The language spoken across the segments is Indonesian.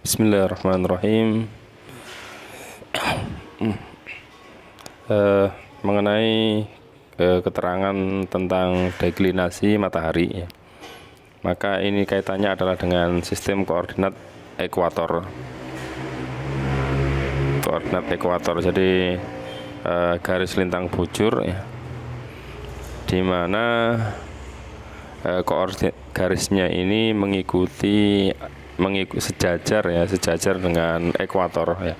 Bismillahirrahmanirrahim. Mengenai keterangan tentang deklinasi matahari, ya. Maka ini kaitannya adalah dengan sistem koordinat ekuator. Koordinat ekuator. Jadi garis lintang bujur, ya, di mana garisnya ini mengikuti sejajar dengan ekuator, ya.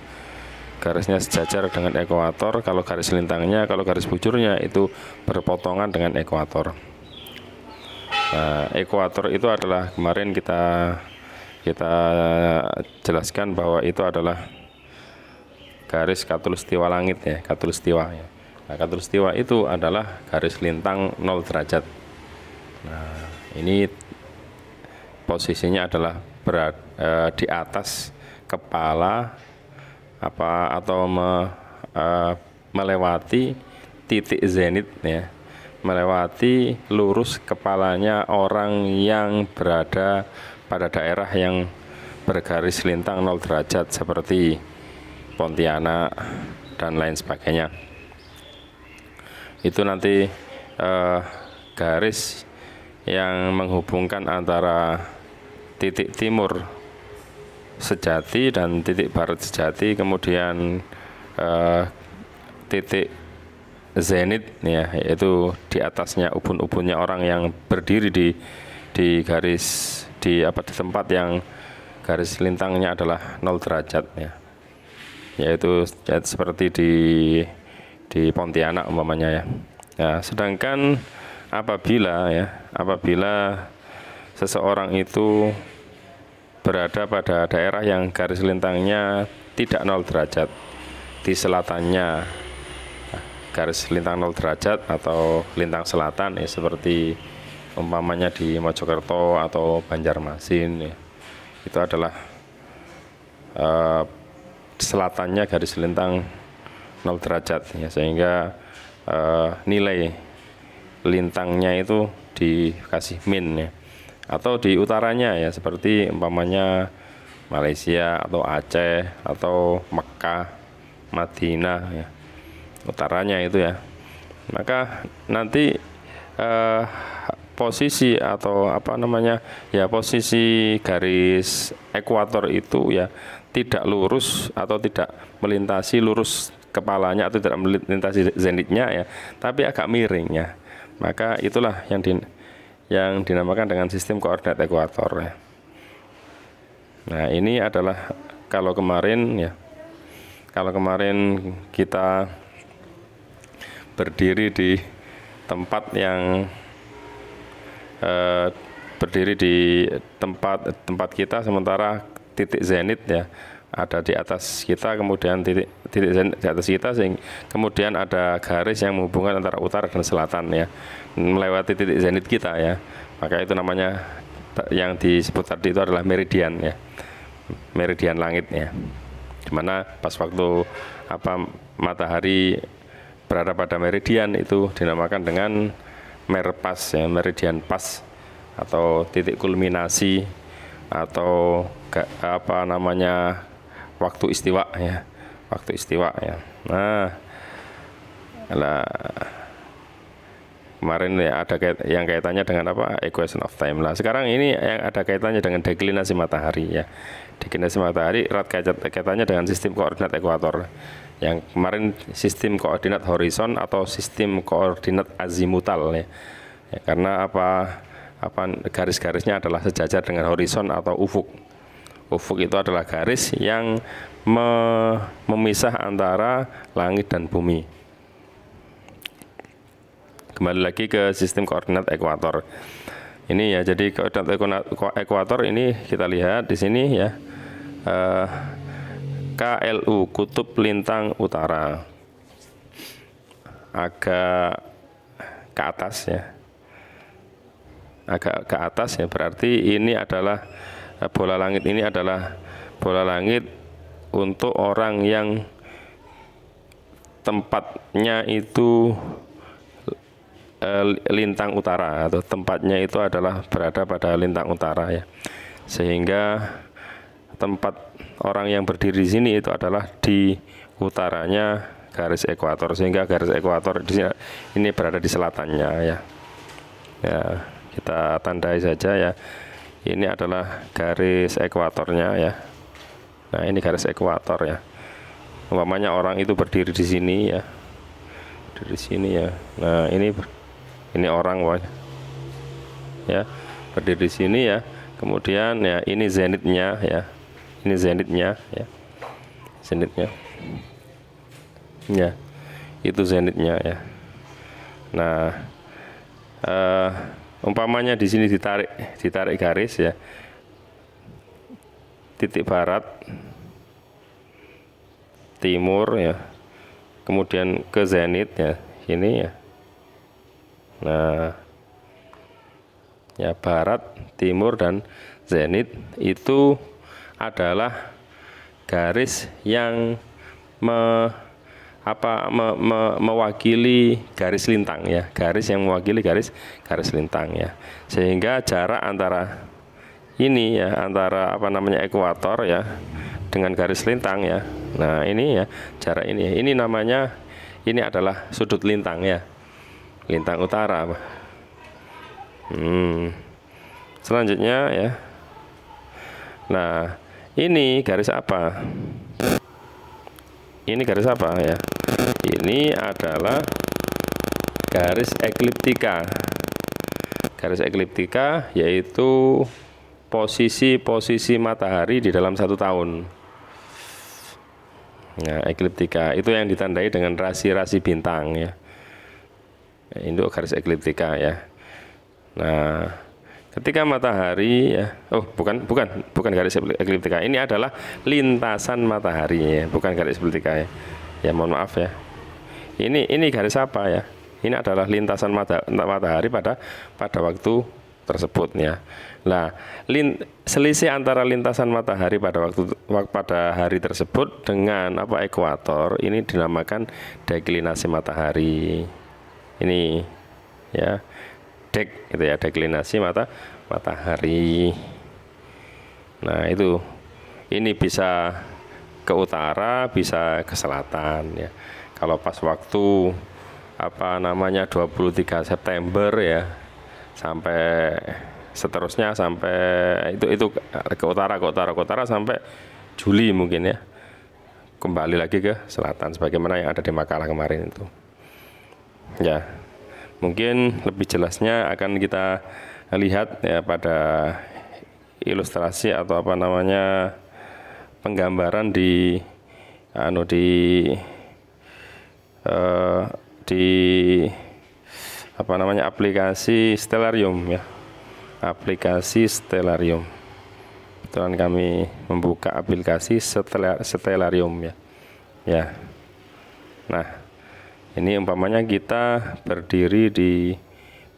Garisnya sejajar dengan ekuator. Kalau garis lintangnya, kalau garis bujurnya itu berpotongan dengan ekuator. Nah, ekuator itu adalah kemarin kita jelaskan bahwa itu adalah garis khatulistiwa langit, ya, khatulistiwa, ya. Nah, khatulistiwa itu adalah garis lintang 0 derajat. Nah, ini posisinya adalah di atas kepala atau melewati titik zenit, ya, melewati lurus kepalanya orang yang berada pada daerah yang bergaris lintang 0 derajat seperti Pontianak dan lain sebagainya. Itu nanti garis yang menghubungkan antara titik timur sejati dan titik barat sejati, kemudian titik zenit, ya, yaitu di atasnya ubun-ubunnya orang yang berdiri di garis di tempat yang garis lintangnya adalah 0 derajat, ya, yaitu seperti di Pontianak umpamanya, ya. Nah, sedangkan apabila seseorang itu berada pada daerah yang garis lintangnya tidak 0 derajat, di selatannya garis lintang 0 derajat atau lintang selatan, ya, seperti umpamanya di Mojokerto atau Banjarmasin, ya, itu adalah selatannya garis lintang 0 derajat, ya, sehingga nilai lintangnya itu dikasih min, ya. Atau di utaranya, ya, seperti umpamanya Malaysia atau Aceh atau Mekah, Madinah, ya, utaranya itu, ya. Maka nanti posisi atau posisi garis ekuator itu, ya, tidak lurus atau tidak melintasi lurus kepalanya atau tidak melintasi zenitnya, ya, tapi agak miring, ya. Maka itulah yang dinamakan dengan sistem koordinat ekuator, ya. Nah, ini adalah kalau kemarin kita berdiri di tempat yang tempat kita, sementara titik zenit, ya, ada di atas kita, kemudian titik zenit di atas kita, sehingga kemudian ada garis yang menghubungkan antara utara dan selatan, ya, melewati titik zenit kita, ya. Maka itu namanya, yang disebut tadi itu adalah meridian, ya, meridian langit, ya, dimana pas waktu matahari berada pada meridian itu dinamakan dengan merpas, ya, meridian pas atau titik kulminasi atau waktu istiwa, ya, waktu istiwa, ya. Nah, kemarin, ya, ada yang kaitannya dengan equation of time. Lah, sekarang ini yang ada kaitannya dengan deklinasi matahari, ya. Deklinasi matahari erat kaitannya dengan sistem koordinat ekuator. Yang kemarin sistem koordinat horizon atau sistem koordinat azimutal, ya. Ya, karena garis-garisnya adalah sejajar dengan horizon atau ufuk. Ufuk itu adalah garis yang memisah antara langit dan bumi. Kembali lagi ke sistem koordinat ekuator. Ini, ya, jadi koordinat ekuator ini kita lihat di sini, ya, KLU, kutub lintang utara, agak ke atas, ya, agak ke atas, ya, berarti ini adalah bola langit ini adalah bola langit untuk orang yang tempatnya itu lintang utara, atau tempatnya itu adalah berada pada lintang utara, ya, sehingga tempat orang yang berdiri di sini itu adalah di utaranya garis ekuator, sehingga garis ekuator di sini ini berada di selatannya ya. Ya, kita tandai saja ya. Ini adalah garis ekuatornya ya. Nah, ini garis ekuator ya. Umpamanya orang itu berdiri di sini ya. Di sini ya. Nah, ini orang ya. Berdiri di sini ya. Kemudian ya ini zenitnya ya. Ini zenitnya ya. Zenitnya. Ya. Itu zenitnya ya. Nah, umpamanya di sini ditarik garis ya. Titik barat, timur ya. Kemudian ke zenit ya, ini ya. Nah, ya barat, timur dan zenit itu adalah garis yang mewakili garis lintang ya, garis yang mewakili garis lintang ya, sehingga jarak antara ini ya, antara ekuator ya dengan garis lintang ya. Nah, ini ya jarak ini namanya, ini adalah sudut lintang ya, lintang utara. Selanjutnya ya. Nah, ini garis apa? Ini garis apa ya? Ini adalah garis ekliptika. Garis ekliptika yaitu posisi matahari di dalam 1 tahun. Nah, ekliptika itu yang ditandai dengan rasi-rasi bintang ya. Ini garis ekliptika ya. Nah, ketika matahari ya, bukan garis ekliptika. Ini adalah lintasan matahari ya, bukan garis ekliptika ya. Ya, mohon maaf ya. Ini garis apa ya? Ini adalah lintasan matahari pada waktu tersebut ya. Nah, selisih antara lintasan matahari pada hari tersebut dengan ekuator ini dinamakan deklinasi matahari. Ini ya, itu ya, deklinasi matahari. Nah, ini bisa ke utara, bisa ke selatan ya. Kalau pas waktu 23 September ya, sampai seterusnya sampai itu ke utara sampai Juli mungkin ya, kembali lagi ke selatan sebagaimana yang ada di makalah kemarin itu ya. Mungkin lebih jelasnya akan kita lihat ya pada ilustrasi atau penggambaran di aplikasi Stellarium ya. Aplikasi Stellarium. Kebetulan kami membuka aplikasi Stellarium ya. Ya. Nah, ini umpamanya kita berdiri di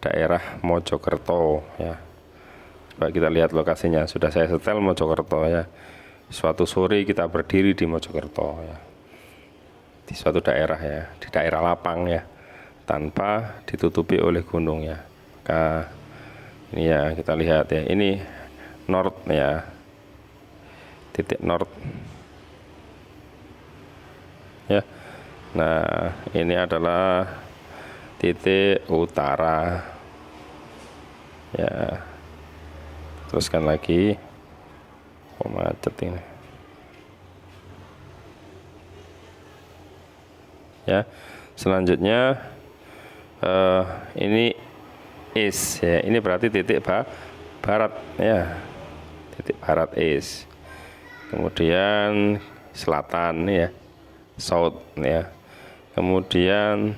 daerah Mojokerto ya. Coba kita lihat lokasinya. Sudah saya setel Mojokerto ya. Suatu sore kita berdiri di Mojokerto ya. Di suatu daerah ya, di daerah lapang ya, tanpa ditutupi oleh gunung ya. Maka ini ya, kita lihat ya, ini north ya, titik north ya. Nah, ini adalah titik utara ya. Teruskan lagi. Macet ini ya. Selanjutnya ini east ya, ini berarti titik barat ya, titik barat east. Kemudian selatan ya, south ya. Kemudian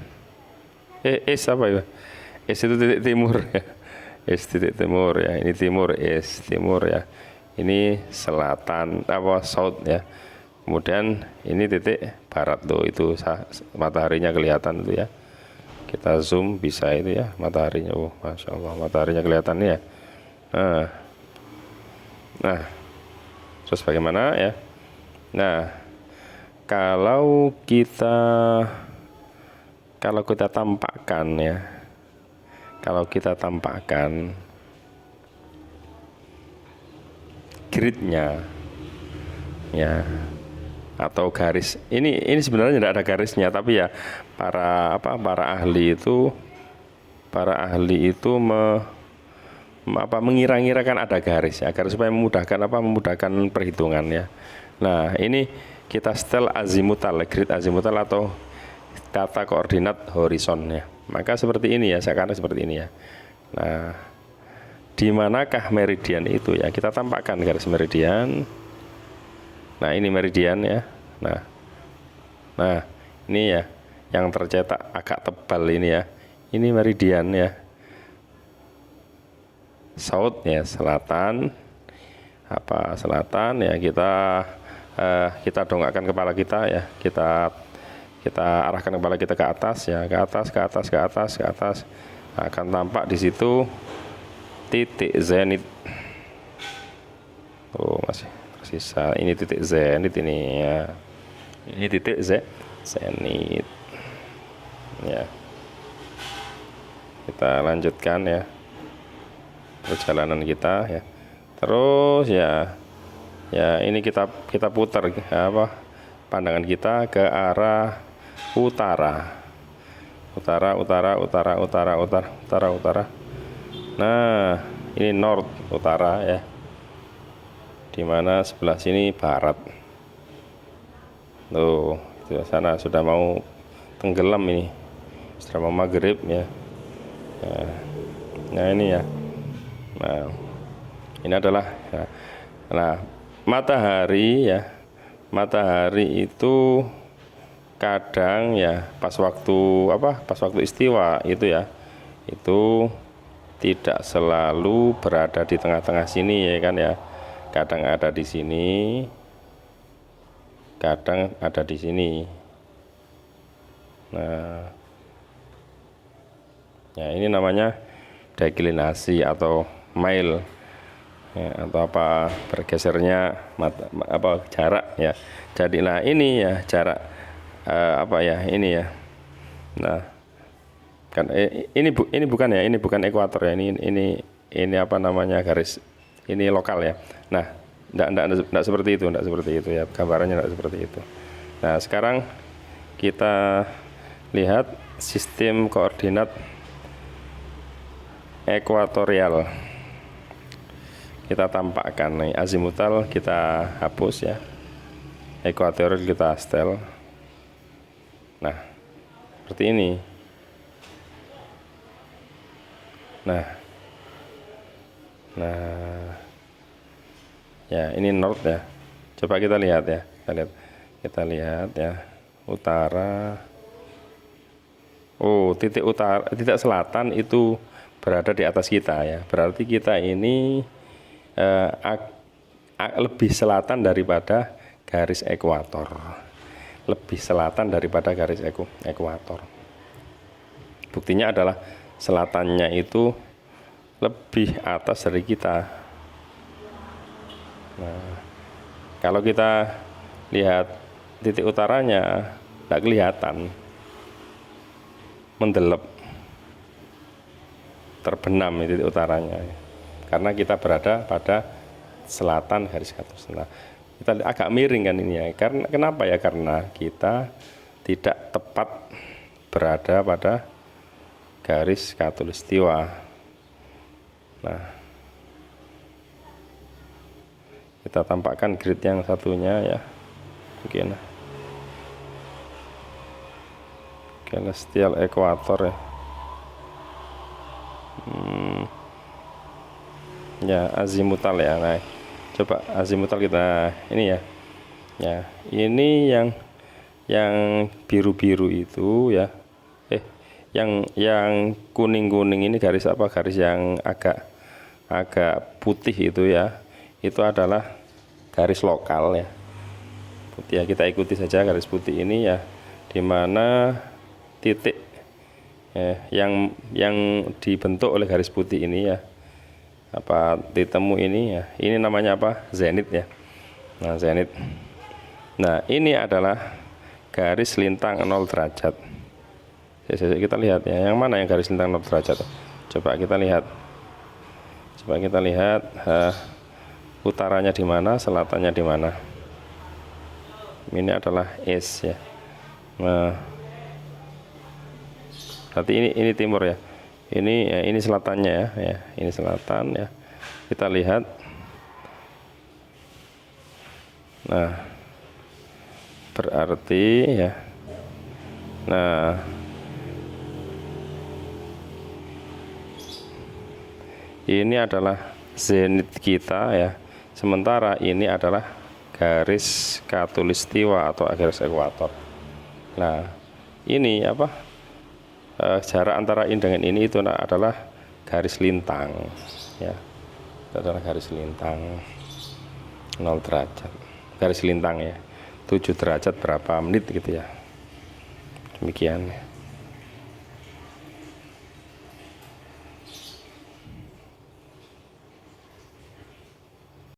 east apa ya? East itu titik timur ya. East titik timur ya, ini timur, east timur ya. Ini selatan south ya. Kemudian ini titik barat tuh, itu mataharinya kelihatan itu ya. Kita zoom bisa itu ya mataharinya. Oh, Masya Allah, mataharinya kelihatan ya. Nah, terus bagaimana ya? Nah, kalau kita tampakkan ya, kalau kita tampakkan gridnya ya, atau garis ini sebenarnya tidak ada garisnya, tapi ya para ahli itu mengira-ngira kan ada garis ya, agar supaya memudahkan perhitungan ya. Nah, ini kita setel azimutal, grid azimutal atau tata koordinat horizon ya. Maka seperti ini ya, sekarang seperti ini ya. Nah, di manakah meridian itu ya? Kita tampakkan garis meridian. Nah, ini meridian ya. Nah, ini ya yang tercetak agak tebal ini ya. Ini meridian ya. South ya, selatan. Selatan ya, kita dongakkan kepala kita ya. Kita arahkan kepala kita ke atas ya, ke atas. Akan tampak di situ titik zenit. Oh, masih tersisa. Ini titik zenit ini ya. Ini titik zenit. Ya. Kita lanjutkan ya perjalanan kita ya. Terus ya ini kita putar pandangan kita ke arah utara. Nah, ini north, utara ya. Dimana sebelah sini barat. Tuh, di sana sudah mau tenggelam ini. Sudah mau maghrib ya. Nah, ini ya. Nah, ini adalah matahari ya. Matahari itu kadang ya pas waktu istiwa itu ya, itu tidak selalu berada di tengah-tengah sini ya kan ya. Kadang ada di sini, kadang ada di sini. Nah, ya ini namanya deklinasi atau mile ya, atau bergesernya jarak ya. Jadi nah ini ya jarak ini ya. Nah, kan ini bukan ekuator ya. Ini garis ini lokal ya. Nah, enggak seperti itu ya. Gambarannya enggak seperti itu. Nah, sekarang kita lihat sistem koordinat ekuatorial. Kita tampakkan nih, azimutal kita hapus ya. Ekuatorial kita setel. Nah, seperti ini. Nah, ya ini north ya. Coba kita lihat ya. Kita lihat ya. Utara. Oh, titik selatan itu berada di atas kita ya. Berarti kita ini lebih selatan daripada garis ekuator. Lebih selatan daripada garis ekuator. Buktinya adalah selatannya itu lebih atas dari kita. Nah, kalau kita lihat titik utaranya tidak kelihatan, mendelep, terbenam titik utaranya, karena kita berada pada selatan garis khatulistiwa. Kita agak miring kan ini ya. Kenapa ya? Karena kita tidak tepat berada pada garis khatulistiwa. Nah, kita tampakkan grid yang satunya ya. Mungkin celestial equator ya. Ya azimutal ya. Nah, coba azimutal kita ini ya. Ya, ini yang biru-biru itu ya. Yang kuning-kuning ini garis apa? Garis yang agak putih itu ya. Itu adalah garis lokal ya. Putih ya, kita ikuti saja garis putih ini ya. Di mana titik yang dibentuk oleh garis putih ini ya, ditemu ini ya, ini namanya apa? Zenit ya. Nah, zenit. Nah, ini adalah garis lintang 0 derajat. Kita lihat ya, yang mana yang garis lintang 0 derajat? Coba kita lihat. Utaranya di mana, selatannya di mana. ini adalah east ya. Nah, berarti ini timur ya. Ini selatannya ya. Ini selatan ya. Kita lihat. Nah, berarti ya. Nah, ini adalah zenit kita ya. Sementara ini adalah garis khatulistiwa atau garis ekuator. Nah, ini apa? Jarak antara ini dengan ini itu adalah garis lintang ya. Itu adalah garis lintang 0 derajat. Garis lintang ya. 7 derajat berapa menit gitu ya. Demikian.